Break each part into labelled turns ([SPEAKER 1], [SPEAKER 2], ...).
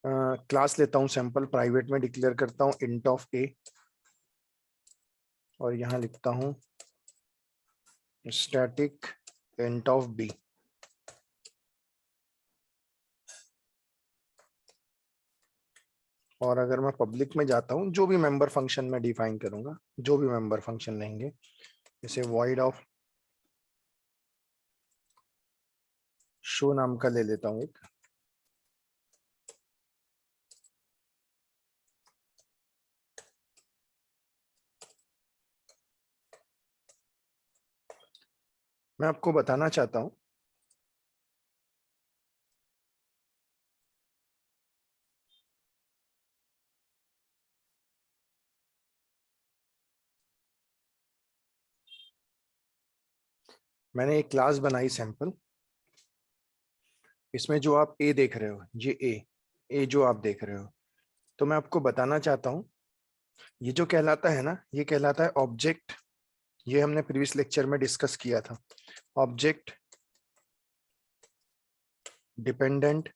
[SPEAKER 1] Class लेता हूँ sample, private में डिक्लेयर करता हूँ इंट ऑफ ए और यहाँ लिखता हूँ स्टैटिक इंट ऑफ बी। और अगर मैं पब्लिक में जाता हूँ, जो भी मेंबर फंक्शन में डिफाइन करूंगा, जो भी मेंबर फंक्शन लेंगे, जैसे void ऑफ शो नाम का ले लेता हूँ एक, मैं आपको बताना चाहता हूँ मैंने एक क्लास बनाई सैंपल, इसमें जो आप ए देख रहे हो, ये ए जो आप देख रहे हो, तो मैं आपको बताना चाहता हूँ ये जो कहलाता है ना, ये कहलाता है ऑब्जेक्ट। ये हमने प्रीवियस लेक्चर में डिस्कस किया था, object dependent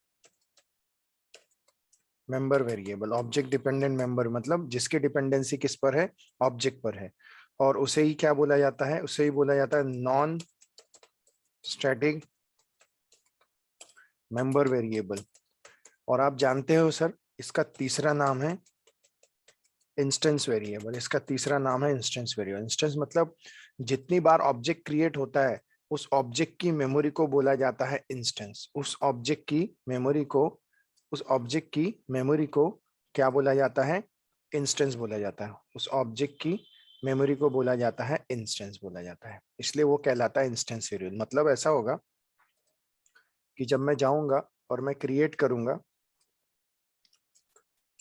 [SPEAKER 1] member variable. Object dependent member मतलब जिसकी डिपेंडेंसी किस पर है, ऑब्जेक्ट पर है, और उसे ही क्या बोला जाता है, उसे ही बोला जाता है नॉन स्टैटिक मेंबर वेरिएबल। और आप जानते हो सर, इसका तीसरा नाम है इंस्टेंस वेरिएबल। इसका तीसरा नाम है इंस्टेंस वेरिएबल। इंस्टेंस मतलब जितनी बार ऑब्जेक्ट क्रिएट होता है उस ऑब्जेक्ट की मेमोरी को बोला जाता है इंस्टेंस। उस ऑब्जेक्ट की मेमोरी को, उस ऑब्जेक्ट की मेमोरी को क्या बोला जाता है, इंस्टेंस बोला जाता है। उस ऑब्जेक्ट की मेमोरी को बोला जाता है इंस्टेंस बोला जाता है, इसलिए वो कहलाता है इंस्टेंस वेरिएबल। मतलब ऐसा होगा कि जब मैं जाऊंगा और मैं क्रिएट करूंगा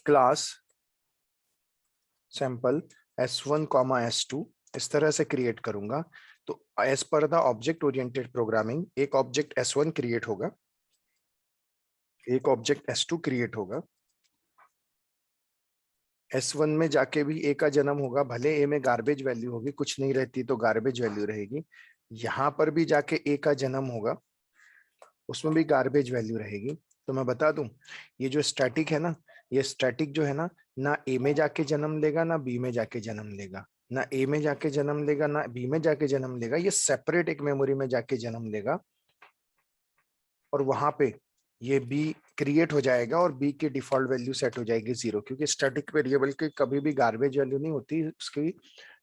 [SPEAKER 1] क्लास सैंपल S1, S2, इस तरह से क्रिएट करूंगा, तो as per the object oriented programming एक ऑब्जेक्ट S1 क्रिएट होगा, एक ऑब्जेक्ट S2 क्रिएट होगा। S1 में जाके भी ए का जन्म होगा, भले ए में गार्बेज वैल्यू होगी, कुछ नहीं रहती तो गार्बेज वैल्यू रहेगी। यहां पर भी जाके ए का जन्म होगा, उसमें भी गार्बेज वैल्यू रहेगी। तो मैं बता दूं, ये जो स्टैटिक है ना, ये स्टैटिक जो है ना ए में जाके जन्म लेगा ना बी में जाके जन्म लेगा, ना ए में जाके जन्म लेगा ना बी में जाके जन्म लेगा। ये सेपरेट एक मेमोरी में जाके जन्म लेगा और वहां पे ये बी क्रिएट हो जाएगा और बी की डिफॉल्ट वैल्यू सेट हो जाएगी 0, क्योंकि स्टैटिक वेरिएबल की कभी भी गार्बेज वैल्यू नहीं होती, उसकी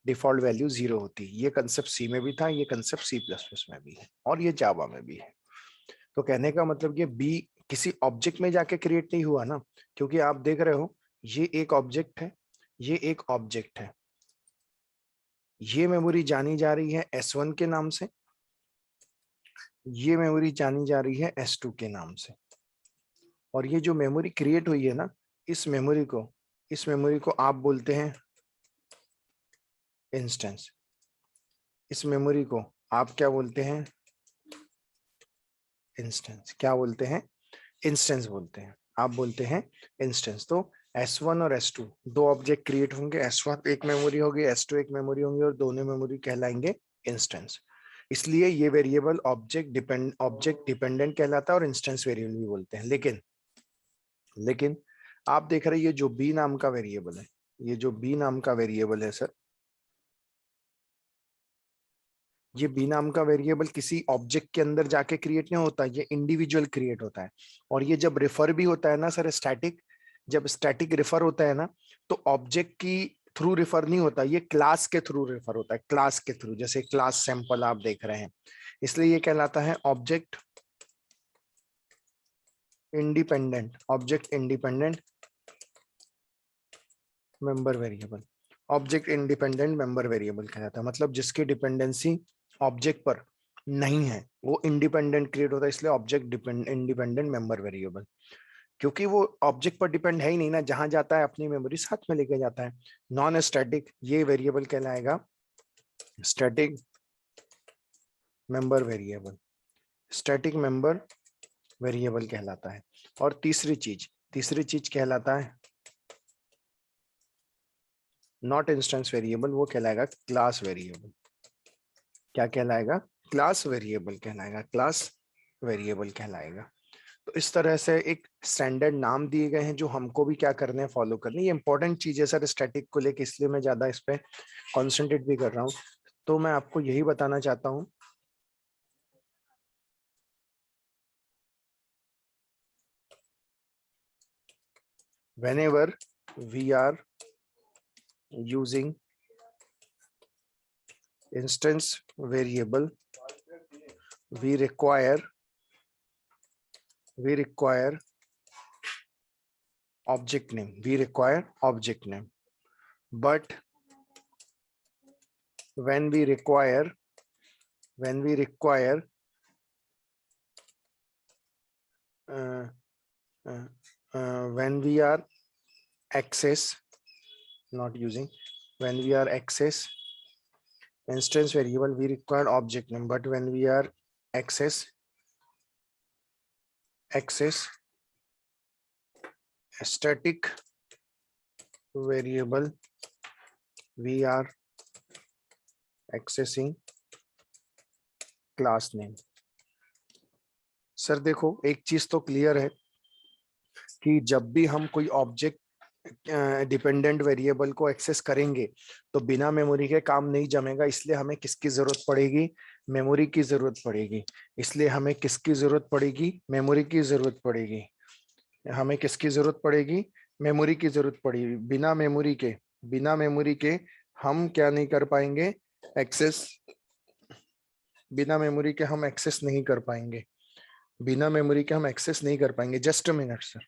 [SPEAKER 1] डिफॉल्ट वैल्यू 0 होती। ये कंसेप्ट सी में भी था, ये कंसेप्ट C++ में भी है और ये जावा में भी है। तो कहने का मतलब ये बी किसी ऑब्जेक्ट में जाके क्रिएट नहीं हुआ ना, क्योंकि आप देख रहे हो ये एक ऑब्जेक्ट है, ये एक ऑब्जेक्ट है। ये मेमोरी जानी जा रही है S1 के नाम से, ये मेमोरी जानी जा रही है S2 के नाम से। और ये जो मेमोरी क्रिएट हुई है ना, इस मेमोरी को आप बोलते हैं इंस्टेंस। इस मेमोरी को आप क्या बोलते हैं, इंस्टेंस। क्या बोलते हैं, इंस्टेंस बोलते हैं, आप बोलते हैं इंस्टेंस। तो S1 और S2 दो ऑब्जेक्ट क्रिएट होंगे, S1 एक मेमोरी होगी, S2 एक मेमोरी होंगी, और दोनों मेमोरी कहलाएंगे इंस्टेंस। इसलिए ये वेरिएबल ऑब्जेक्ट डिपेंडेंट कहलाता है और इंस्टेंस वेरिएबल भी बोलते हैं। लेकिन आप देख रहे हैं ये जो बी नाम का वेरिएबल है, ये जो बी नाम का वेरिएबल है सर, ये बी नाम का वेरिएबल किसी ऑब्जेक्ट के अंदर जाके क्रिएट नहीं होता, ये इंडिविजुअल क्रिएट होता है। और ये जब रेफर भी होता है ना सर, स्टैटिक, जब स्टैटिक रेफर होता है ना, तो ऑब्जेक्ट की थ्रू रेफर नहीं होता, ये क्लास के थ्रू रेफर होता है, क्लास के थ्रू। जैसे क्लास सैंपल आप देख रहे हैं, इसलिए ये कहलाता है object independent member variable. Object independent member variable कहलाता है, मतलब जिसकी डिपेंडेंसी ऑब्जेक्ट पर नहीं है वो इंडिपेंडेंट क्रिएट होता है, इसलिए ऑब्जेक्ट इंडिपेंडेंट मेंबर वेरिएबल। क्योंकि वो ऑब्जेक्ट पर डिपेंड है ही नहीं ना, जहां जाता है अपनी मेमोरी साथ में लेके जाता है। नॉन स्टैटिक ये वेरिएबल कहलाएगा static member variable, static member variable कहलाता है। और तीसरी चीज कहलाता है नॉट इंस्टेंस वेरिएबल, वो कहलाएगा क्लास वेरिएबल। क्या कहलाएगा, क्लास वेरिएबल कहलाएगा, क्लास वेरिएबल कहलाएगा। तो इस तरह से एक स्टैंडर्ड नाम दिए गए हैं जो हमको भी क्या करने हैं, फॉलो करने। ये इंपॉर्टेंट चीज है सर स्टैटिक को लेके, इसलिए मैं ज्यादा इस पे कॉन्सेंट्रेट भी कर रहा हूँ। तो मैं आपको यही बताना चाहता हूँ, whenever we are using instance variable, we require object name, but when we require uh, when we are access not using when we are access instance variable, we require object name, but when we are access static variable, we are accessing class name। Sir देखो एक चीज तो clear है कि जब भी हम कोई ऑब्जेक्ट डिपेंडेंट वेरिएबल को एक्सेस करेंगे तो बिना मेमोरी के काम नहीं जमेगा, इसलिए हमें किसकी जरूरत पड़ेगी, मेमोरी की जरूरत पड़ेगी। इसलिए हमें किसकी जरूरत पड़ेगी, मेमोरी की जरूरत पड़ेगी। हमें किसकी जरूरत पड़ेगी, मेमोरी की जरूरत पड़ेगी। बिना मेमोरी के हम क्या नहीं कर पाएंगे, एक्सेस। बिना मेमोरी के हम एक्सेस नहीं कर पाएंगे, बिना मेमोरी के हम एक्सेस नहीं कर पाएंगे। Just a minute sir.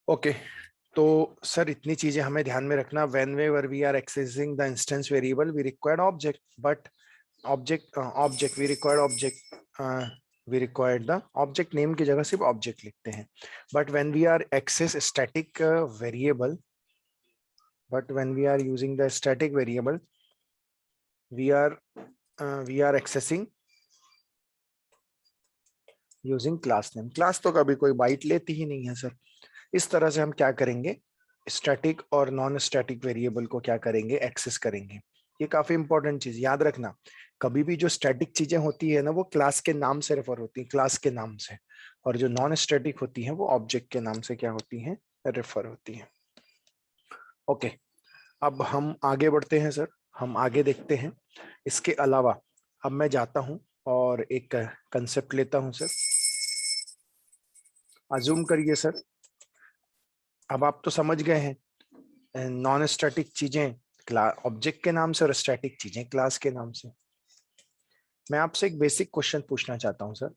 [SPEAKER 1] Okay तो सर इतनी चीजें हमें ध्यान में रखना। whenever we are accessing the instance variable, we required object, but object we required the object name की जगह सिर्फ object लिखते हैं। but when we are access static variable, but when we are using the static variable, we are accessing using class name। Class तो कभी कोई bite लेती ही नहीं है सर। इस तरह से हम क्या करेंगे, स्टैटिक और नॉन स्टैटिक वेरिएबल को क्या करेंगे, एक्सेस करेंगे। ये काफी इंपॉर्टेंट चीज याद रखना। कभी भी जो स्टैटिक चीजें होती है ना, वो क्लास के नाम से रेफर होती है, क्लास के नाम से। और जो नॉन स्टैटिक होती है वो ऑब्जेक्ट के नाम से क्या होती है, रेफर होती है। ओके अब हम आगे बढ़ते हैं सर, हम आगे देखते हैं। इसके अलावा अब मैं जाता हूं और एक कंसेप्ट लेता हूं सर। अज्यूम करिए सर, अब आप तो समझ गए हैं नॉन स्टैटिक चीजें क्लास ऑब्जेक्ट के नाम से और स्टैटिक चीजें क्लास के नाम से। मैं आपसे एक बेसिक क्वेश्चन पूछना चाहता हूं सर।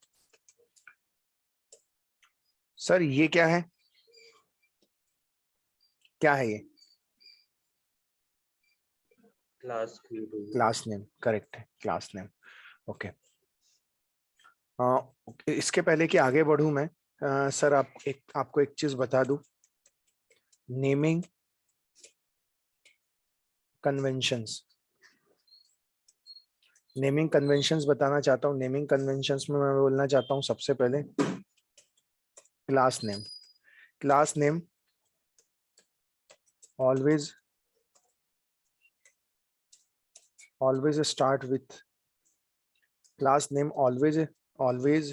[SPEAKER 1] सर ये क्या है, क्या है ये, क्लास नेम, करेक्ट है, क्लास नेम। ओके इसके पहले कि आगे बढ़ूं मैं, सर आपको एक चीज बता दूं। नेमिंग कन्वेंशंस, नेमिंग कन्वेंशंस बताना चाहता हूं। नेमिंग कन्वेंशंस में मैं बोलना चाहता हूं सबसे पहले class name. Class name always start with, class name always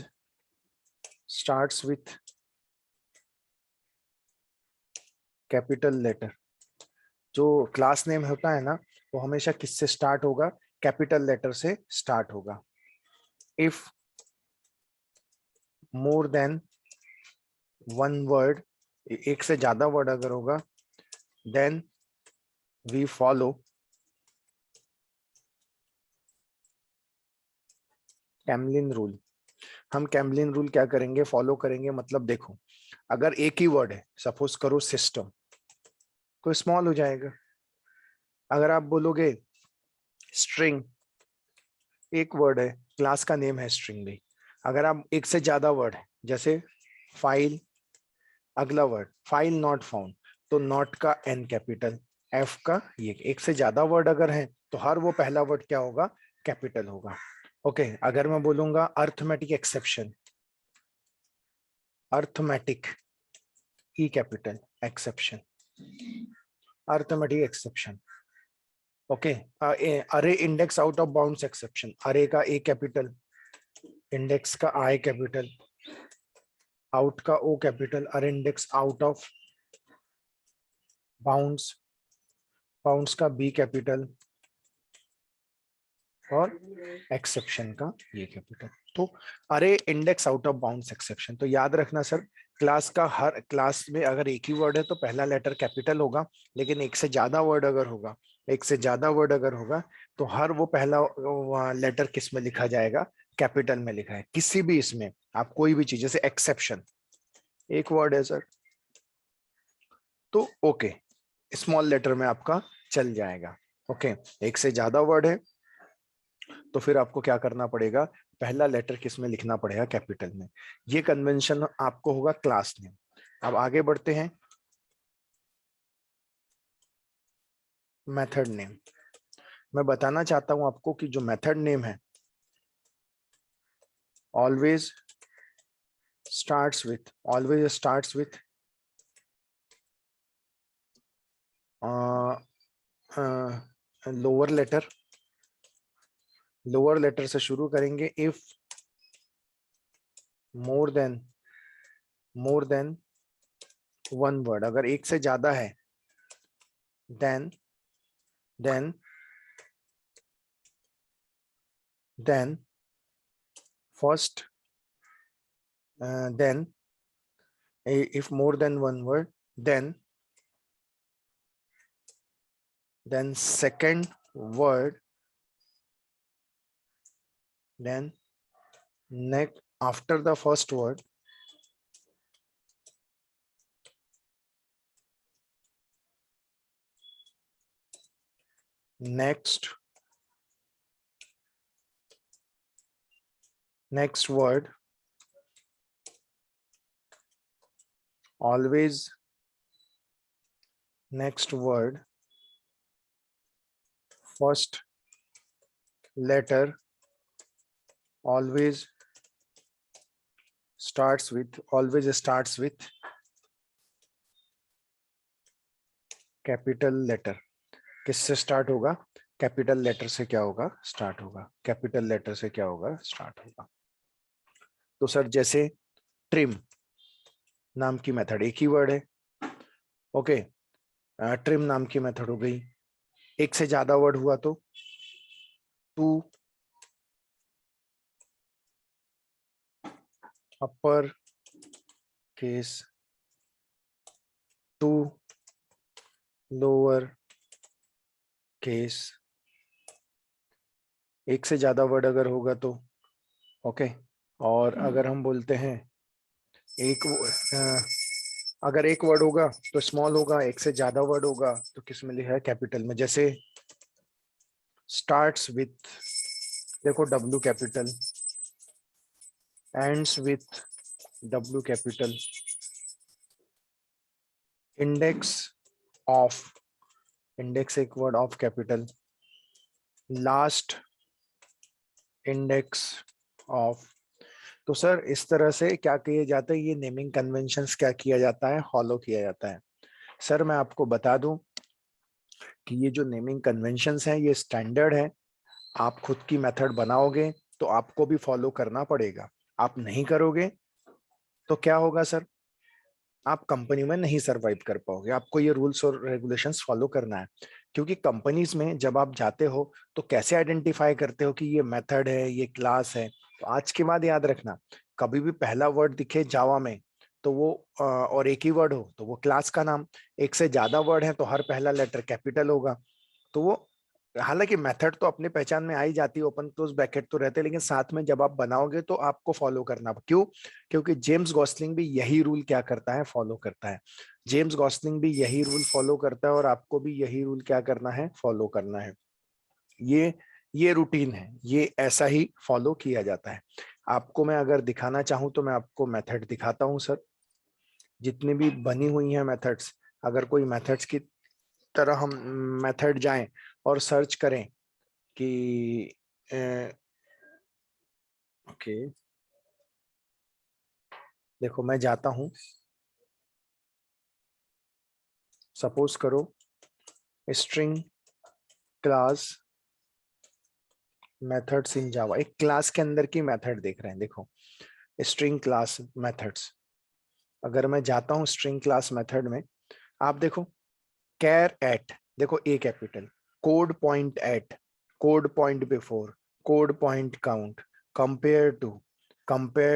[SPEAKER 1] starts with capital letter. जो क्लास नेम होता है ना, वो हमेशा किससे स्टार्ट होगा, कैपिटल लेटर से स्टार्ट होगा। If more than one word, एक से ज्यादा वर्ड अगर होगा, then we follow Camlin rule. हम कैमलिन रूल क्या करेंगे, फॉलो करेंगे। मतलब देखो, अगर एक ही वर्ड है, सपोज करो सिस्टम, तो स्मॉल हो जाएगा। अगर आप बोलोगे स्ट्रिंग, एक वर्ड है, क्लास का नेम है स्ट्रिंग भी। अगर आप एक से ज्यादा वर्ड है, जैसे फाइल, अगला वर्ड फाइल नॉट फाउंड, तो नॉट का एन कैपिटल, एफ का ये, एक से ज्यादा वर्ड अगर है तो हर वो पहला वर्ड क्या होगा, कैपिटल होगा। ओके, अगर मैं बोलूंगा arithmetic exception, arithmetic E capital, exception, arithmetic exception. Okay, array index out of bounds exception, array का ए कैपिटल, इंडेक्स का आई कैपिटल, आउट का ओ कैपिटल, अरे index out of bounds, bounds का बी कैपिटल, और एक्सेप्शन का ये कैपिटल। तो अरे index out of bounds exception, तो याद रखना सर, क्लास का हर क्लास में अगर एक ही वर्ड है तो पहला लेटर कैपिटल होगा, लेकिन एक से ज्यादा वर्ड अगर होगा, एक से ज्यादा वर्ड अगर होगा, तो हर वो पहला लेटर किस में लिखा जाएगा, कैपिटल में लिखा है। किसी भी इसमें आप कोई भी चीज, जैसे एक्सेप्शन एक वर्ड है सर, तो ओके, स्मॉल लेटर में आपका चल जाएगा। ओके, एक से ज्यादा वर्ड है तो फिर आपको क्या करना पड़ेगा, पहला लेटर किस में लिखना पड़ेगा, कैपिटल में। ये कन्वेंशन आपको होगा क्लास नेम। अब आगे बढ़ते हैं, मेथड नेम। मैं बताना चाहता हूं आपको कि जो मेथड नेम है, always starts with lower letter से शुरू करेंगे। If more than one word, अगर एक से ज्यादा है, then first, then if more than one word, then second word, then next after the first word, next word, always next word, first letter always starts with capital letter. किससे start होगा, capital letter से क्या होगा, start होगा, capital letter से क्या होगा, start होगा। तो सर जैसे ट्रिम नाम की मेथड, एक ही वर्ड है। ओके, ट्रिम नाम की मेथड हो गई। एक से ज्यादा वर्ड हुआ तो to upper case, to lower case. एक से ज्यादा वर्ड अगर होगा तो ओके। और अगर हम बोलते हैं अगर एक वर्ड होगा तो स्मॉल होगा, एक से ज्यादा वर्ड होगा तो किस में लिखा है, कैपिटल में। जैसे स्टार्ट्स विथ, देखो W capital, ends with W capital, index of, index एक word, of capital, last index of. तो सर इस तरह से क्या किया जाता है, ये नेमिंग कन्वेंशंस क्या किया जाता है, फॉलो किया जाता है। सर मैं आपको बता दूं कि ये जो नेमिंग कन्वेंशंस हैं ये स्टैंडर्ड है। आप खुद की मेथड बनाओगे तो आपको भी फॉलो करना पड़ेगा। आप नहीं करोगे तो क्या होगा सर, आप कंपनी में नहीं सरवाइव कर पाओगे। आपको ये रूल्स और रेगुलेशंस फॉलो करना है, क्योंकि कंपनीज में जब आप जाते हो तो कैसे आइडेंटिफाई करते हो कि ये मेथड है, ये क्लास है। तो आज के बाद याद रखना, कभी भी पहला वर्ड दिखे जावा में तो वो और एक ही वर्ड हो तो वो क्लास का नाम, एक से ज्यादा वर्ड है तो हर पहला लेटर कैपिटल होगा तो वो हालांकि मेथड तो अपनी पहचान में आ ही जाती है, ओपन क्लोज ब्रैकेट तो रहते हैं, लेकिन साथ में जब आप बनाओगे तो आपको फॉलो करना। क्यों? क्योंकि जेम्स गॉसलिंग भी यही रूल क्या करता है, फॉलो करता है। जेम्स गॉसलिंग भी यही रूल फॉलो करता है और आपको भी यही रूल क्या करना है, फॉलो करना है। ये ये रूटीन है, ये ऐसा ही फॉलो किया जाता है। आपको मैं अगर दिखाना चाहूं तो मैं आपको मेथड दिखाता हूं सर, जितनी भी बनी हुई हैं मेथड्स। अगर कोई मेथड्स की तरह हम मेथड जाएं और सर्च करें कि ओके, देखो मैं जाता हूं, सपोज करो स्ट्रिंग क्लास मेथड्स इन जावा, एक क्लास के अंदर की मेथड देख रहे हैं। देखो स्ट्रिंग क्लास मेथड्स, अगर मैं जाता हूं स्ट्रिंग क्लास मेथड में, आप देखो कैर एट, देखो A capital, code point at, code point before, code point count, compare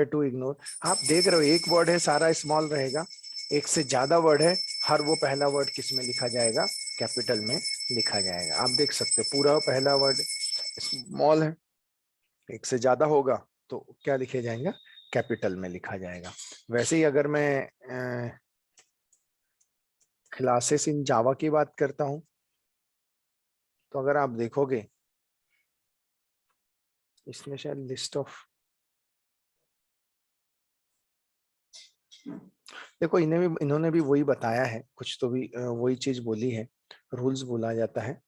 [SPEAKER 1] to ignore. आप देख रहे हो एक वर्ड है सारा स्मॉल रहेगा, एक से ज्यादा वर्ड है, हर वो पहला वर्ड किस में लिखा जाएगा, कैपिटल में लिखा जाएगा। आप देख सकते हो पूरा पहला वर्ड स्मॉल है, एक से ज्यादा होगा तो क्या लिखे जाएगा, कैपिटल में लिखा जाएगा। वैसे ही अगर मैं क्लासेस इन जावा की बात करता हूं, तो अगर आप देखोगे इसमें शायद लिस्ट ऑफ, देखो इन्होंने भी वही बताया है, कुछ तो भी वही चीज बोली है, रूल्स बोला जाता है।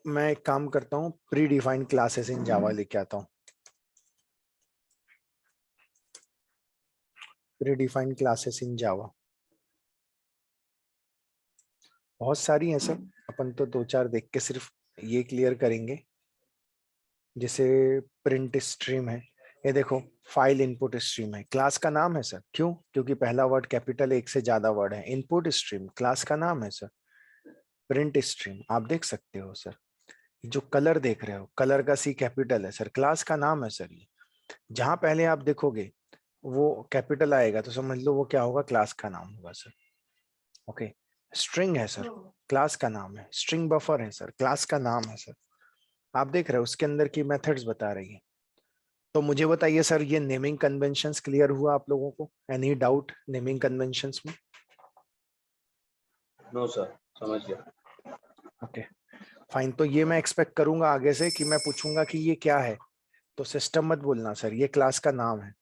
[SPEAKER 1] मैं एक काम करता हूँ, प्री डिफाइंड क्लासेस इन जावा लेके आता हूँ। प्री डिफाइंड क्लासेस इन जावा बहुत सारी हैं सर, अपन तो दो चार देख के सिर्फ ये क्लियर करेंगे। जैसे प्रिंट स्ट्रीम है, ये देखो फाइल इनपुट स्ट्रीम है, क्लास का नाम है सर। क्यों? क्योंकि पहला वर्ड कैपिटल, एक से ज्यादा वर्ड है। इनपुट स्ट्रीम क्लास का नाम है सर। प्रिंट स्ट्रीम आप देख सकते हो सर, जो कलर देख रहे हो, कलर का सी कैपिटल है सर, क्लास का नाम है सर। ये जहां पहले आप देखोगे वो कैपिटल आएगा तो समझ लो वो क्या होगा, क्लास का नाम होगा सर। ओके, स्ट्रिंग है सर, क्लास का नाम है। स्ट्रिंग बफर है सर, क्लास का नाम है सर। आप देख रहे हो उसके अंदर की मेथड्स बता रही है। तो मुझे बताइए सर, ये नेमिंग कन्वेंशंस क्लियर हुआ आप लोगों को? एनी डाउट नेमिंग कन्वेंशंस में?
[SPEAKER 2] नो सर, समझ गया।
[SPEAKER 1] ओके फाइन, तो ये मैं एक्सपेक्ट करूंगा आगे से कि मैं पूछूंगा कि ये क्या है, तो सिस्टम मत बोलना सर, ये क्लास का नाम है।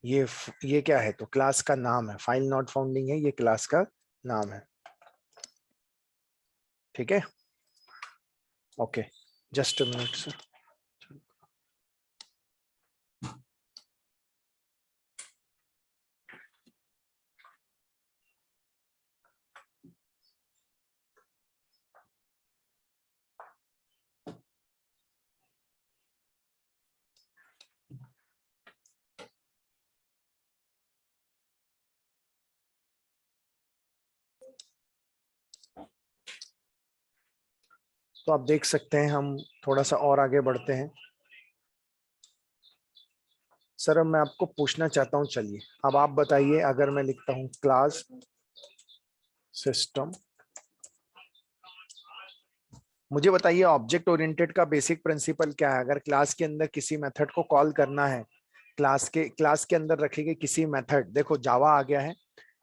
[SPEAKER 1] ये क्या है, तो क्लास का नाम है। फाइल नॉट फाउंडिंग है, ये क्लास का नाम है। ठीक है, okay, just a minute sir. तो आप देख सकते हैं, हम थोड़ा सा और आगे बढ़ते हैं। सर अब मैं आपको पूछना चाहता हूं, चलिए अब आप बताइए, अगर मैं लिखता हूं क्लास सिस्टम, मुझे बताइए ऑब्जेक्ट ओरिएंटेड का बेसिक प्रिंसिपल क्या है। अगर क्लास के अंदर किसी मेथड को कॉल करना है, क्लास के अंदर रखी गई किसी मेथड, देखो जावा आ गया है,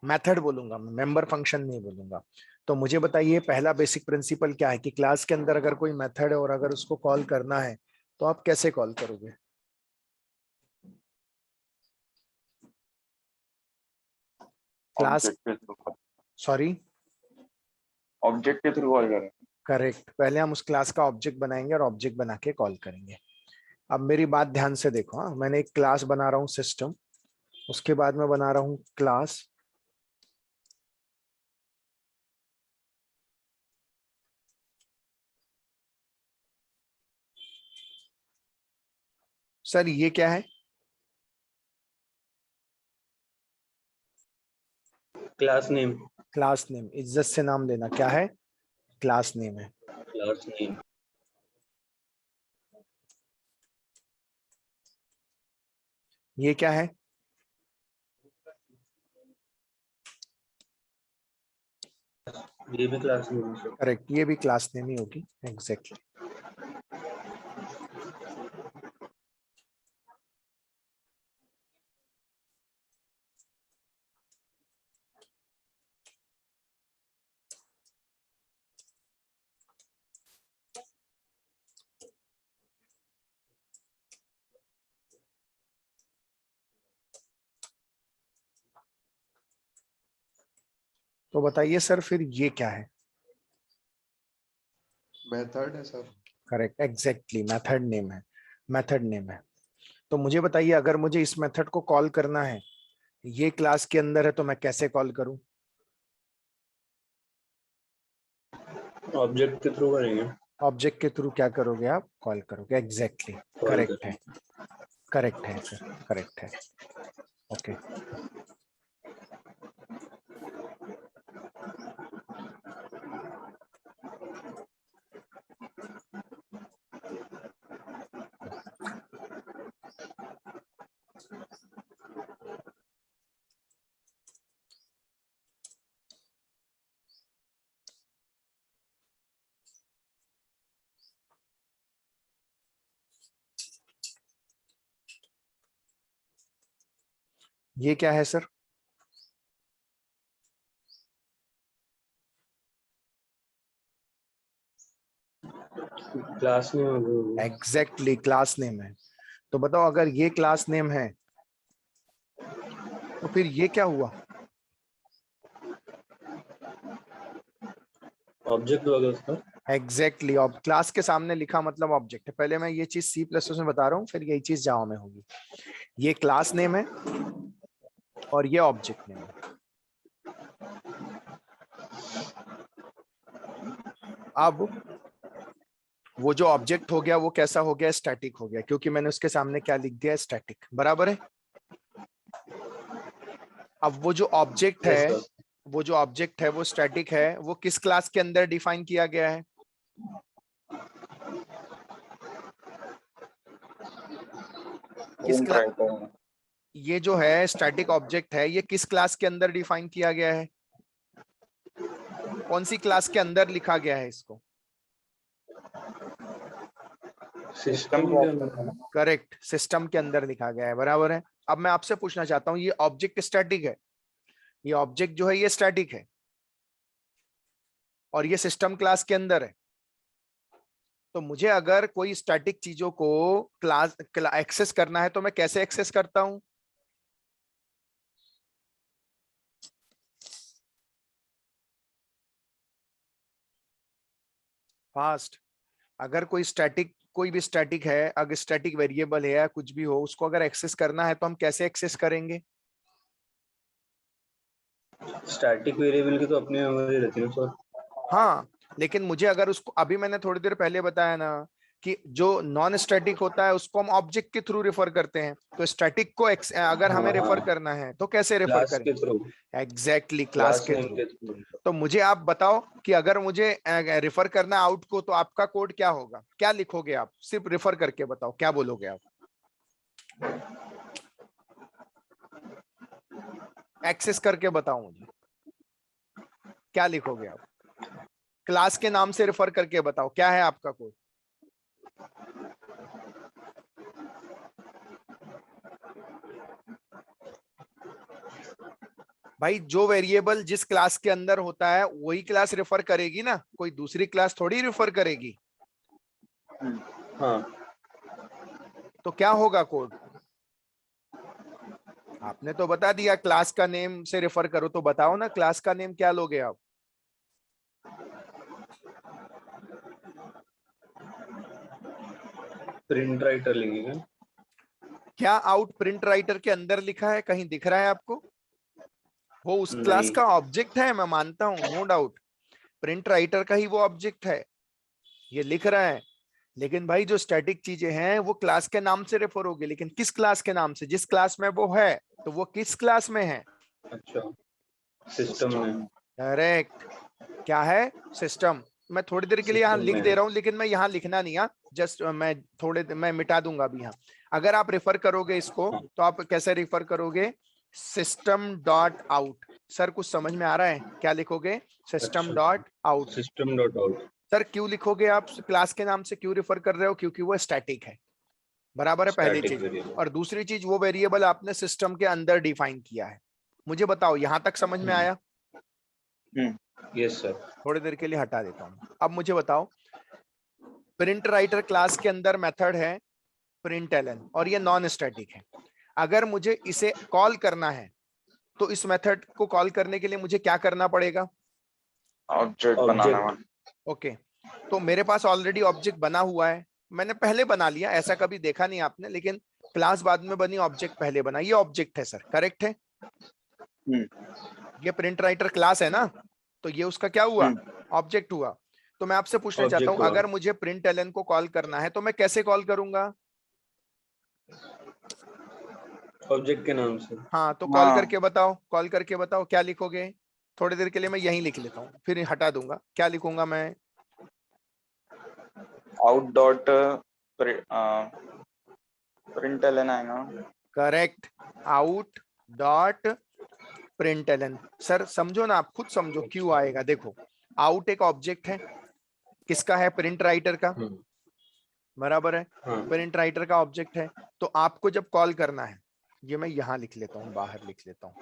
[SPEAKER 1] मेथड बोलूंगा, मेंबर फंक्शन नहीं बोलूंगा। तो मुझे बताइए पहला बेसिक प्रिंसिपल क्या है कि क्लास के अंदर अगर कोई मेथड है और अगर उसको कॉल करना है तो आप कैसे कॉल करोगे? क्लास,
[SPEAKER 2] ऑब्जेक्ट के थ्रू,
[SPEAKER 1] सॉरी,
[SPEAKER 2] ऑब्जेक्ट के थ्रू कॉल करें।
[SPEAKER 1] करेक्ट, पहले हम उस क्लास का ऑब्जेक्ट बनाएंगे और ऑब्जेक्ट बना के कॉल करेंगे। अब मेरी बात ध्यान से देखो, हाँ मैंने एक क्लास बना रहा हूँ सिस्टम, उसके बाद मैं बना रहा हूँ क्लास सर, ये क्या है?
[SPEAKER 2] Class name.
[SPEAKER 1] क्लास नेम, इज्जत से नाम लेना, क्या है? क्लास नेम है।
[SPEAKER 2] Class name.
[SPEAKER 1] ये क्या है?
[SPEAKER 2] ये भी क्लास नेम है।
[SPEAKER 1] करेक्ट, ये भी क्लास नेम ही होगी। एग्जैक्टली। तो बताइए सर फिर ये क्या है?
[SPEAKER 3] मेथड है sir.
[SPEAKER 1] Correct, exactly, method name है। मेथड नेम है। तो मुझे बताइए, अगर मुझे इस मेथड को कॉल करना है, ये क्लास के अंदर है, तो मैं कैसे कॉल करूं?
[SPEAKER 2] ऑब्जेक्ट के थ्रू करेंगे।
[SPEAKER 1] ऑब्जेक्ट के थ्रू क्या करोगे आप? कॉल करोगे। एग्जैक्टली, करेक्ट है। करेक्ट है सर, करेक्ट है। ओके। ये क्या है sir?
[SPEAKER 2] Class name.
[SPEAKER 1] Exactly, class name है। तो बताओ, अगर ये क्लास नेम है तो फिर ये क्या हुआ?
[SPEAKER 2] ऑब्जेक्ट होगा उसका।
[SPEAKER 1] एग्जैक्टली, अब क्लास के सामने लिखा मतलब ऑब्जेक्ट है। पहले मैं ये चीज सी प्लस में बता रहा हूँ, फिर यही चीज जावा में होगी। ये क्लास नेम है और ये ऑब्जेक्ट नेम है। अब वो जो ऑब्जेक्ट हो गया वो कैसा हो गया? स्टैटिक हो गया, क्योंकि मैंने उसके सामने क्या लिख दिया? स्टैटिक। बराबर है। अब वो जो ऑब्जेक्ट है, वो जो ऑब्जेक्ट है वो स्टैटिक है, वो किस क्लास के अंदर डिफाइन किया गया है? किस क्लास? ये जो है स्टैटिक ऑब्जेक्ट है, ये किस क्लास के अंदर डिफाइन किया गया है? कौन सी क्लास के अंदर लिखा गया है इसको?
[SPEAKER 2] सिस्टम के अंदर।
[SPEAKER 1] करेक्ट, सिस्टम के अंदर लिखा गया है। बराबर है। अब मैं आपसे पूछना चाहता हूं, ये ऑब्जेक्ट स्टैटिक है, ये ऑब्जेक्ट जो है ये स्टैटिक है और ये सिस्टम क्लास के अंदर है। तो मुझे अगर कोई स्टैटिक चीजों को क्लास एक्सेस करना है तो मैं कैसे एक्सेस करता हूं? फास्ट। अगर कोई भी स्टैटिक है, अगर स्टैटिक वेरिएबल है या कुछ भी हो, उसको अगर एक्सेस करना है तो हम कैसे एक्सेस करेंगे?
[SPEAKER 2] स्टैटिक वेरिएबल की तो अपनी मेमोरी रहती है सर।
[SPEAKER 1] हाँ, लेकिन मुझे अगर उसको, अभी मैंने थोड़ी देर पहले बताया ना कि जो नॉन स्टैटिक होता है उसको हम ऑब्जेक्ट के थ्रू रेफर करते हैं, तो स्टैटिक को अगर हमें रेफर करना है तो कैसे रेफर
[SPEAKER 2] क्लास
[SPEAKER 1] करें?
[SPEAKER 2] के थ्रू।
[SPEAKER 1] एग्जैक्टली, क्लास
[SPEAKER 2] क्लास
[SPEAKER 1] के
[SPEAKER 2] नेम
[SPEAKER 1] थ्रू।
[SPEAKER 2] के थ्रू।
[SPEAKER 1] तो मुझे आप बताओ कि अगर मुझे रेफर करना है आउट को, तो आपका कोड क्या होगा? क्या लिखोगे आप? सिर्फ रेफर करके बताओ, क्या बोलोगे आप? एक्सेस करके बताओ मुझे, क्या लिखोगे आप? क्लास के नाम से रेफर करके बताओ, क्या है आपका कोड? भाई, जो वेरिएबल जिस क्लास के अंदर होता है वही क्लास रेफर करेगी ना, कोई दूसरी क्लास थोड़ी रेफर करेगी।
[SPEAKER 2] हाँ।
[SPEAKER 1] तो क्या होगा कोड? आपने तो बता दिया क्लास का नेम से रेफर करो, तो बताओ ना क्लास का नेम क्या लोगे आप?
[SPEAKER 2] प्रिंट राइटर लिखेंगे।
[SPEAKER 1] क्या आउट प्रिंट राइटर के अंदर लिखा है? कहीं दिख रहा है आपको? वो उस क्लास
[SPEAKER 2] नहीं।
[SPEAKER 1] का ऑब्जेक्ट है, मैं मानता हूं, नो डाउट। प्रिंट राइटर का ही वो ऑब्जेक्ट है, ये लिख रहा है। लेकिन भाई, जो स्टैटिक चीजें हैं वो क्लास के नाम से रेफर होगी, लेकिन किस क्लास के नाम से? जिस क्लास में वो है, तो वो किस क्लास में है?
[SPEAKER 2] अच्छा, सिस्टम में।
[SPEAKER 1] करेक्ट। क्या है? सिस्टम। मैं थोड़ी देर के लिए यहाँ
[SPEAKER 2] सिस्टम
[SPEAKER 1] लिख
[SPEAKER 2] में
[SPEAKER 1] दे रहा हूँ, लेकिन मैं यहाँ लिखना नहीं है, जस्ट मैं मिटा दूंगा अभी यहाँ। अगर आप रेफर करोगे इसको, तो आप कैसे रेफर करोगे? System dot out. सर कुछ समझ में आ रहा है? क्या लिखोगे? System dot out.
[SPEAKER 2] System dot out.
[SPEAKER 1] Sir क्यों लिखोगे आप? क्लास के नाम से क्यों रेफर कर रहे हो? क्योंकि वो स्टैटिक है, बराबर है पहली
[SPEAKER 2] स्टैटिक
[SPEAKER 1] चीज।
[SPEAKER 2] वेरिएबल।
[SPEAKER 1] और दूसरी चीज, वो वेरिएबल आपने सिस्टम के अंदर डिफाइन किया है। मुझे बताओ यहां तक समझ में आया?
[SPEAKER 2] Yes sir.
[SPEAKER 1] थोड़ी देर के लिए हटा देता हूं। अब मुझे बताओ, प्रिंट राइटर क्लास के अंदर मेथड है println और ये नॉन स्टैटिक है। अगर मुझे इसे कॉल करना है तो इस मेथड को कॉल करने के लिए मुझे क्या करना पड़ेगा?
[SPEAKER 3] ऑब्जेक्ट बनाना है।
[SPEAKER 1] ओके, तो मेरे पास ऑलरेडी ऑब्जेक्ट बना हुआ है, मैंने पहले बना लिया, ऐसा कभी देखा नहीं आपने, लेकिन क्लास बाद में बनी, ऑब्जेक्ट पहले बना। ये ऑब्जेक्ट है सर, करेक्ट है? ये प्रिंट राइटर क्लास है ना, तो ये उसका क्या हुआ? ऑब्जेक्ट हुआ। तो मैं आपसे पूछना चाहता हूं,
[SPEAKER 2] Object हुआ।
[SPEAKER 1] अगर मुझे println को कॉल करना है तो मैं कैसे कॉल करूंगा?
[SPEAKER 2] ऑब्जेक्ट के नाम से।
[SPEAKER 1] हाँ, तो कॉल करके बताओ, कॉल करके बताओ क्या लिखोगे? थोड़ी देर के लिए मैं यहीं लिख लेता हूँ, फिर हटा दूंगा। क्या लिखूंगा मैं?
[SPEAKER 3] आउट डॉट प्रिंटलन आएगा।
[SPEAKER 1] Correct, out dot println. Sir समझो ना, आप खुद समझो क्यों आएगा। देखो, आउट एक ऑब्जेक्ट है, किसका है? प्रिंट राइटर का, बराबर है? प्रिंट राइटर का ऑब्जेक्ट है। तो आपको जब कॉल करना है, ये मैं यहां लिख लेता हूं, बाहर लिख लेता हूं,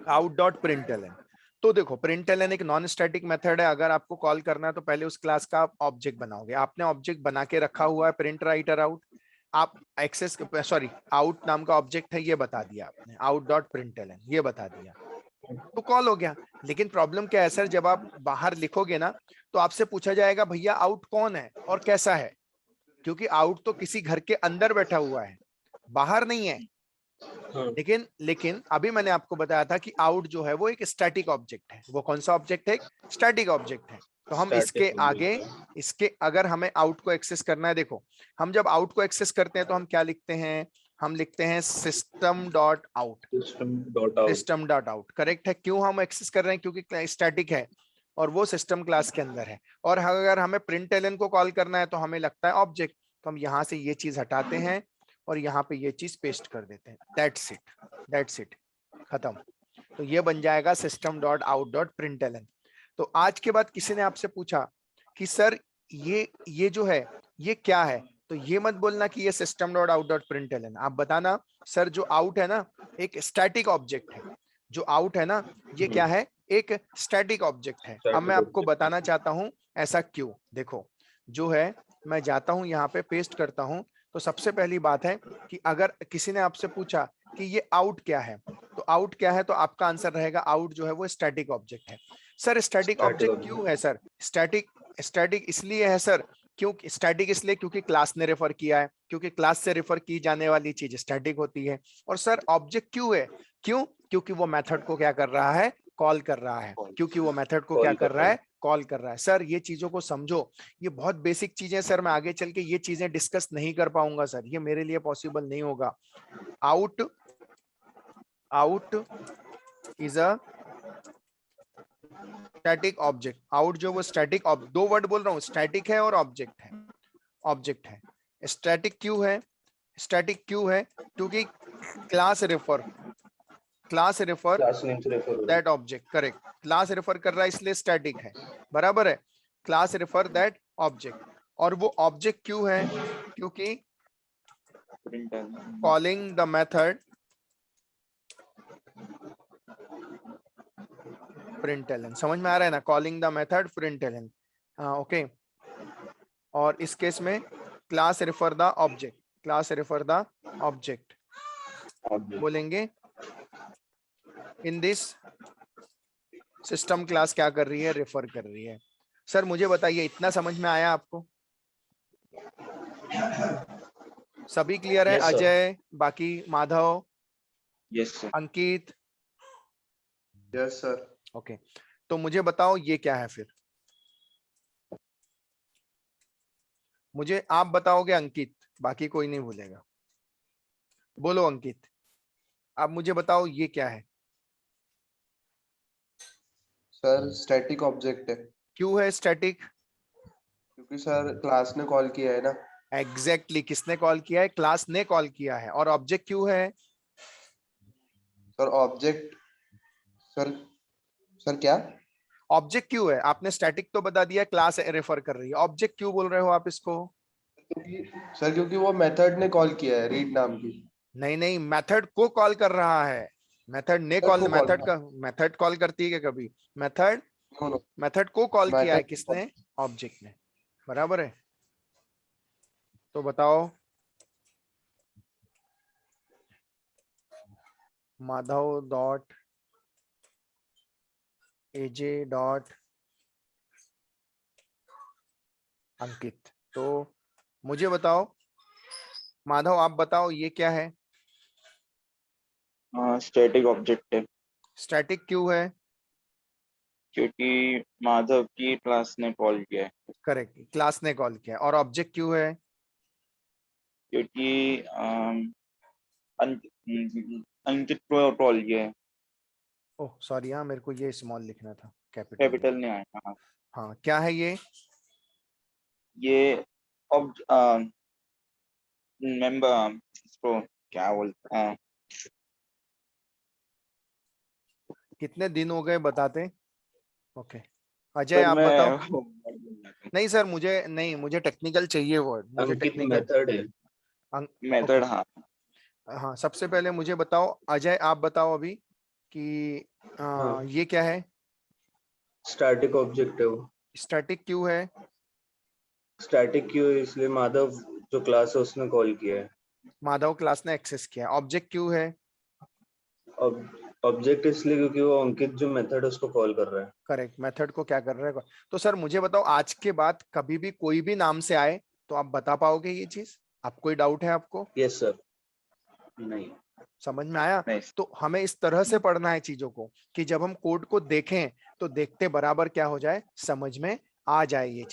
[SPEAKER 1] आउट डॉट प्रिंटलन। तो देखो, प्रिंटलन एक नॉन स्टैटिक मेथड है। अगर आपको कॉल करना है तो पहले उस क्लास का ऑब्जेक्ट बनाओगे। आपने ऑब्जेक्ट बना के रखा हुआ है प्रिंट राइटर आउट, आप एक्सेस, सॉरी, आउट नाम का ऑब्जेक्ट है, ये बता दिया आपने, आउट डॉट प्रिंटलन, ये बता दिया, तो कॉल हो गया। लेकिन प्रॉब्लम क्या है सर, जब आप बाहर लिखोगे ना तो आपसे पूछा जाएगा भैया आउट कौन है और कैसा है, क्योंकि आउट तो किसी घर के अंदर बैठा हुआ है, बाहर नहीं है। लेकिन अभी मैंने आपको बताया था कि आउट जो है वो एक स्टैटिक ऑब्जेक्ट है। वो कौन सा ऑब्जेक्ट है? स्टैटिक ऑब्जेक्ट है। तो हम इसके आगे, इसके अगर हमें आउट को एक्सेस करना है, देखो हम जब आउट को एक्सेस करते हैं तो हम क्या लिखते हैं? हम लिखते हैं system dot out. System dot out, correct है। क्यों हम एक्सेस कर रहे हैं? क्योंकि स्टैटिक है और वो सिस्टम क्लास के अंदर है। और अगर हमें प्रिंटलन को कॉल करना है तो हमें लगता है ऑब्जेक्ट, तो हम यहां से ये चीज हटाते हैं और यहाँ पे ये चीज पेस्ट कर देते हैं। दैट्स इट, दैट्स इट, खत्म। तो ये बन जाएगा system dot out dot println. तो आज के बाद किसी ने आपसे पूछा कि सर ये जो है ये क्या है, तो ये मत बोलना कि ये system dot out dot println. आप बताना सर जो आउट है ना एक स्टैटिक ऑब्जेक्ट है। जो आउट है ना ये क्या है? एक स्टैटिक ऑब्जेक्ट है। अब मैं आपको बताना चाहता हूं ऐसा क्यों। देखो, जो है मैं जाता हूं यहाँ पे पेस्ट करता हूं, तो सबसे पहली बात है कि अगर किसी ने आपसे पूछा कि ये आउट क्या है, तो आउट क्या है, तो आपका आंसर रहेगा आउट जो है वो स्टैटिक ऑब्जेक्ट है। सर स्टैटिक ऑब्जेक्ट क्यों है सर? स्टैटिक इसलिए है सर, क्योंकि स्टैटिक इसलिए क्योंकि क्लास ने रेफर किया है, क्योंकि क्लास से रेफर की जाने वाली चीज स्टैटिक होती है। और सर ऑब्जेक्ट क्यों है? क्यों? क्योंकि वो मेथड को क्या कर रहा है? कॉल कर रहा है। क्योंकि वो मेथड को क्या कर रहा है? कॉल कर रहा है। सर ये चीजों को समझो, ये बहुत बेसिक चीजें सर, मैं आगे चल के ये चीजें डिस्कस नहीं कर पाऊंगा सर, ये मेरे लिए पॉसिबल नहीं होगा। Out is a static object. Out जो वो स्टैटिक, दो वर्ड बोल रहा हूँ, स्टैटिक है और ऑब्जेक्ट है। ऑब्जेक्ट है। स्टैटिक क्यों है? स्टैटिक क्यों है? क्योंकि class refer that object, correct. Class refer कर रहा है इसलिए स्टैटिक है, बराबर है? Class refer that object. और वो ऑब्जेक्ट क्यों है? क्योंकि कॉलिंग द मेथड प्रिंटलन। समझ में आ रहा है ना? Calling the method println, okay. और इस केस में class refer the object, class refer the object बोलेंगे। इन दिस सिस्टम क्लास क्या कर रही है? रेफर कर रही है। सर मुझे बताइए, इतना समझ में आया आपको? सभी क्लियर है?
[SPEAKER 2] Yes, sir.
[SPEAKER 1] अजय, बाकी Madhav,
[SPEAKER 3] yes sir.
[SPEAKER 1] Ankit?
[SPEAKER 4] Yes sir.
[SPEAKER 1] Okay, तो मुझे बताओ ये क्या है फिर? मुझे आप बताओगे अंकित, बाकी कोई नहीं भूलेगा। बोलो अंकित, आप मुझे बताओ ये क्या है?
[SPEAKER 4] सर स्टैटिक ऑब्जेक्ट है,
[SPEAKER 1] क्यों है स्टैटिक?
[SPEAKER 4] क्योंकि सर क्लास ने कॉल किया है ना।
[SPEAKER 1] एग्जैक्टली, किसने कॉल किया है? क्लास ने कॉल किया है। और ऑब्जेक्ट क्यों है?
[SPEAKER 4] सर ऑब्जेक्ट, सर सर क्या?
[SPEAKER 1] ऑब्जेक्ट क्यों है? आपने स्टैटिक तो बता दिया, क्लास रेफर कर रही है, ऑब्जेक्ट क्यों बोल रहे हो आप इसको?
[SPEAKER 4] क्योंकि वो मेथड ने कॉल किया है रीड नाम की।
[SPEAKER 1] नहीं नहीं, मेथड को कॉल कर रहा है। मेथड ने
[SPEAKER 4] मेथड
[SPEAKER 1] कॉल,
[SPEAKER 4] को कॉल
[SPEAKER 1] मेथड
[SPEAKER 4] किया।
[SPEAKER 1] का मेथड कॉल करती है क्या कभी? मेथड,
[SPEAKER 4] नो नो,
[SPEAKER 1] मेथड को कॉल किया है
[SPEAKER 4] मेथड
[SPEAKER 1] किसने? ऑब्जेक्ट ने। बराबर है। तो बताओ, माधव डॉट एजे डॉट अंकित। तो मुझे बताओ माधव, आप बताओ ये क्या है?
[SPEAKER 3] स्टैटिक ऑब्जेक्ट है
[SPEAKER 1] स्टैटिक क्यों है?
[SPEAKER 3] क्योंकि माधव की क्लास ने कॉल किया है।
[SPEAKER 1] करेक्ट, क्लास ने कॉल किया। और ऑब्जेक्ट क्यों है?
[SPEAKER 3] क्योंकि अंकित को कॉल किया है।
[SPEAKER 1] ओह सॉरी, हाँ मेरे को ये स्मॉल लिखना था, कैपिटल
[SPEAKER 3] कैपिटल
[SPEAKER 1] लिखना।
[SPEAKER 3] ने आया। हाँ,
[SPEAKER 1] हाँ, क्या है ये?
[SPEAKER 3] ये मेंबर, इसको क्या बोलते हैं?
[SPEAKER 1] कितने दिन हो गए बताते? ओके, अजय
[SPEAKER 3] सर
[SPEAKER 1] आप बताओ।
[SPEAKER 3] मैं
[SPEAKER 1] नहीं सर, मुझे नहीं, मुझे टेक्निकल चाहिए वर्ड, मुझे
[SPEAKER 2] अंकित
[SPEAKER 1] टेक्निकल।
[SPEAKER 2] मेथड है।
[SPEAKER 1] Okay,
[SPEAKER 3] method. हाँ,
[SPEAKER 1] हाँ सबसे पहले मुझे बताओ अजय, आप बताओ अभी कि
[SPEAKER 2] हाँ,
[SPEAKER 1] ये क्या है?
[SPEAKER 2] स्टैटिक ऑब्जेक्ट है वो।
[SPEAKER 1] स्टैटिक क्यों है?
[SPEAKER 2] स्टैटिक क्यों है? इसलिए माधव जो क्लास है उसने कॉल किया है।
[SPEAKER 1] माधव क्लास ने एक्सेस किया। ऑब्जेक्ट क्यों है?
[SPEAKER 2] ऑब्जेक्ट इसलिए क्योंकि वो अंकित जो मेथड है उसको कॉल कर रहा है।
[SPEAKER 1] करेक्ट, मेथड को क्या कर रहा है? तो सर मुझे बताओ, आज के बाद कभी भी कोई भी नाम से आए तो आप बता पाओगे ये चीज? आप कोई डाउट है आपको?
[SPEAKER 2] Yes sir. नहीं।
[SPEAKER 1] समझ में आया?
[SPEAKER 3] नहीं।
[SPEAKER 1] तो हमें इस तरह से पढ़ना है चीजों को कि जब हम कोड को देखें तो देखते बराबर क्या हो जाए, समझ में आ जाए ये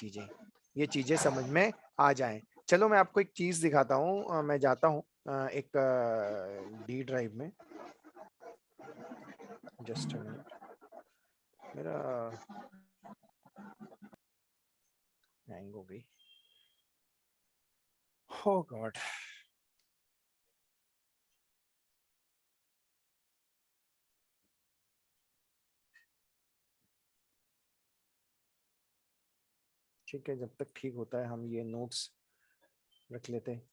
[SPEAKER 1] चीजें समझ में आ जाए। चलो मैं आपको एक चीज दिखाता हूँ, मैं जाता हूँ एक डी ड्राइव में। जस्ट मिनट, मेरा हैंग हो गई। हो गॉड। ठीक है, जब तक ठीक होता है हम ये नोट्स रख लेते हैं।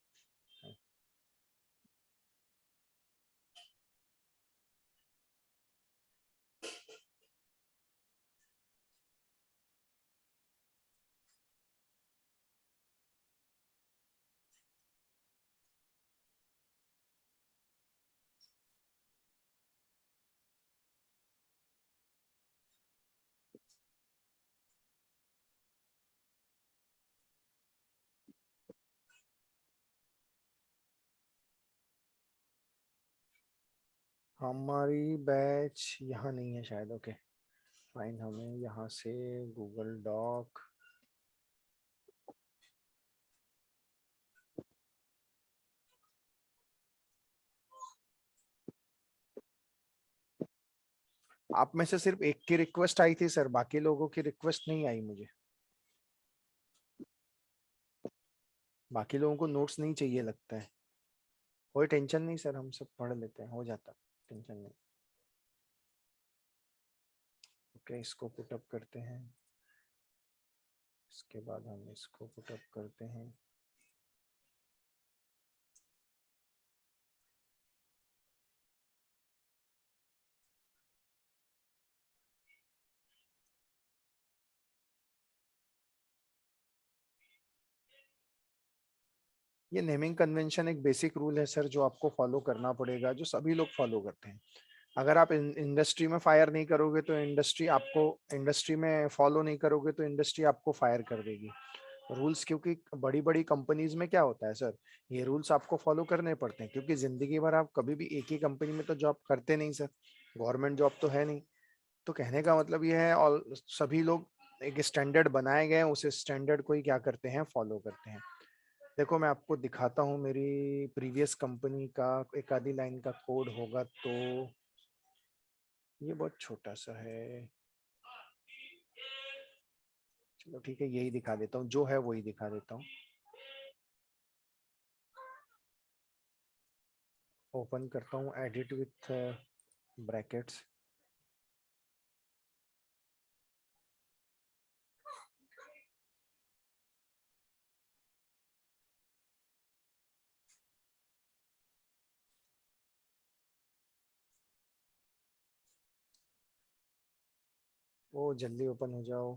[SPEAKER 1] हमारी बैच यहाँ नहीं है शायद। ओके फाइन, हमें यहाँ से गूगल डॉक, आप में से सिर्फ एक की रिक्वेस्ट आई थी सर, बाकी लोगों की रिक्वेस्ट नहीं आई मुझे। बाकी लोगों को नोट्स नहीं चाहिए लगता है। कोई टेंशन नहीं सर, हम सब पढ़ लेते हैं, हो जाता, टेंशन नहीं। ओके, इसको पुटअप करते हैं, इसके बाद हम इसको पुटअप करते हैं। ये नेमिंग कन्वेंशन एक बेसिक रूल है सर, जो आपको फॉलो करना पड़ेगा, जो सभी लोग फॉलो करते हैं। अगर आप इंडस्ट्री में फायर नहीं करोगे तो इंडस्ट्री आपको, इंडस्ट्री में फॉलो नहीं करोगे तो इंडस्ट्री आपको फायर कर देगी। रूल्स, क्योंकि बड़ी बड़ी कंपनीज में क्या होता है सर, ये रूल्स आपको फॉलो करने पड़ते हैं, क्योंकि जिंदगी भर आप कभी भी एक ही कंपनी में तो जॉब करते नहीं सर, गवर्नमेंट जॉब तो है नहीं। तो कहने का मतलब ये है, और सभी लोग एक स्टैंडर्ड बनाए गए हैं, उस स्टैंडर्ड को ही क्या करते हैं, फॉलो करते हैं। देखो मैं आपको दिखाता हूँ, मेरी प्रीवियस कंपनी का एक आधी लाइन का कोड होगा, तो ये बहुत छोटा सा है। चलो ठीक है, यही दिखा देता हूँ, जो है वही दिखा देता हूँ। ओपन करता हूँ एडिट विथ ब्रैकेट्स ओ जल्दी ओपन हो जाओ।